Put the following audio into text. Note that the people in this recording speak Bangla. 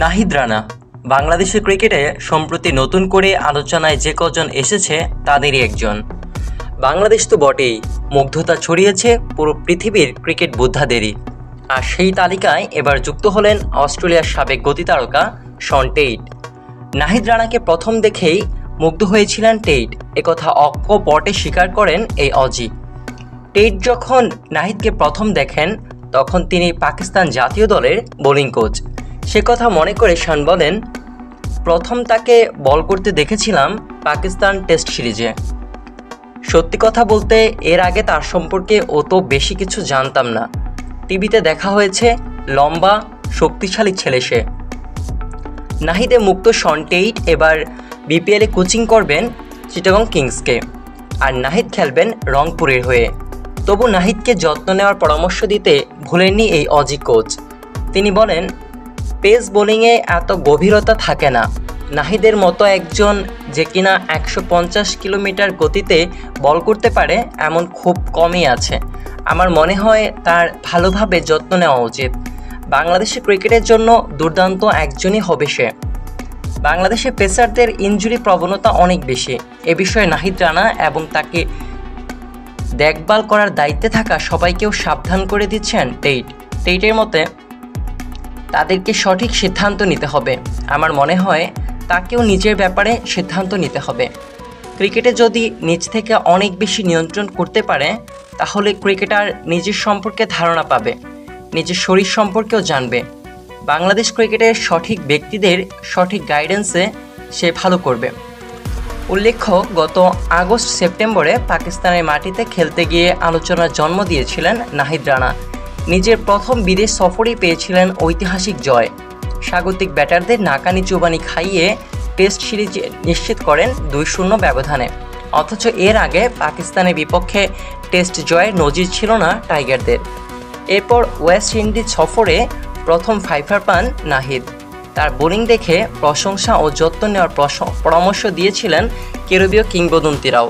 নাহিদ রানা বাংলাদেশের ক্রিকেটে সম্প্রতি নতুন করে আলোচনায় যে কজন এসেছে তাদেরই একজন। বাংলাদেশ তো বটেই, মুগ্ধতা ছড়িয়েছে পুরো পৃথিবীর ক্রিকেট বোদ্ধাদেরই। আর সেই তালিকায় এবার যুক্ত হলেন অস্ট্রেলিয়ার সাবেক গতিতারকা শন টেইট। নাহিদ রানাকে প্রথম দেখেই মুগ্ধ হয়েছিলেন টেইট, একথা অকপটে স্বীকার করেন এই অজি। টেইট যখন নাহিদকে প্রথম দেখেন তখন তিনি পাকিস্তান জাতীয় দলের বোলিং কোচ। সে কথা মনে করে শন বলেন, প্রথম তাকে বল করতে দেখেছিলাম পাকিস্তান টেস্ট সিরিজে। সত্যি কথা বলতে এর আগে তার সম্পর্কে অত বেশি কিছু জানতাম না। টিভিতে দেখা হয়েছে, লম্বা শক্তিশালী ছেলে সে। নাহিদে মুক্ত শন টেইট এবার বিপিএলে কোচিং করবেন চিটাগং কিংসকে, আর নাহিদ খেলবেন রংপুরের হয়ে। তবু নাহিদকে যত্ন নেওয়ার পরামর্শ দিতে ভুলেননি এই অজি কোচ। তিনি বলেন, পেস বোলিংয়ে এত গভীরতা থাকে না। নাহিদের মতো একজন যে কিনা 150 কিলোমিটার গতিতে বল করতে পারে এমন খুব কমই আছে। আমার মনে হয় তার ভালোভাবে যত্ন নেওয়া উচিত। বাংলাদেশের ক্রিকেটের জন্য দুর্দান্ত একজনই হবে সে। বাংলাদেশের পেসারদের ইনজুরি প্রবণতা অনেক বেশি। এ বিষয়ে নাহিদ রানা এবং তাকে দেখভাল করার দায়িত্বে থাকা সবাইকেও সাবধান করে দিচ্ছেন টেইট। টেইটের মতে তাদেরকে সঠিক সিদ্ধান্ত নিতে হবে। আমার মনে হয় তাকেও নিজের ব্যাপারে সিদ্ধান্ত নিতে হবে। ক্রিকেটে যদি নিজ থেকে অনেক বেশি নিয়ন্ত্রণ করতে পারে তাহলে ক্রিকেটার নিজের সম্পর্কে ধারণা পাবে, নিজের শরীর সম্পর্কেও জানবে। বাংলাদেশ ক্রিকেটের সঠিক ব্যক্তিদের সঠিক গাইডেন্সে সে ভালো করবে। উল্লেখ্য, গত আগস্ট-সেপ্টেম্বরে পাকিস্তানের মাটিতে খেলতে গিয়ে আলোচনার জন্ম দিয়েছিলেন নাহিদ রানা। নিজের প্রথম বিদেশ সফরেই পেয়েছিলেন ঐতিহাসিক জয়। স্বাগতিক ব্যাটারদের নাকানি চুবানি খাইয়ে টেস্ট সিরিজ নিশ্চিত করেন 2-0 ব্যবধানে। অথচ এর আগে পাকিস্তানের বিপক্ষে টেস্ট জয়ের নজির ছিল না টাইগারদের। এরপর ওয়েস্ট ইন্ডিজ সফরে প্রথম ফাইফার পান নাহিদ। তার বোলিং দেখে প্রশংসা ও যত্ন নেওয়ার পরামর্শ দিয়েছিলেন ক্যারিবীয় কিংবদন্তিরাও।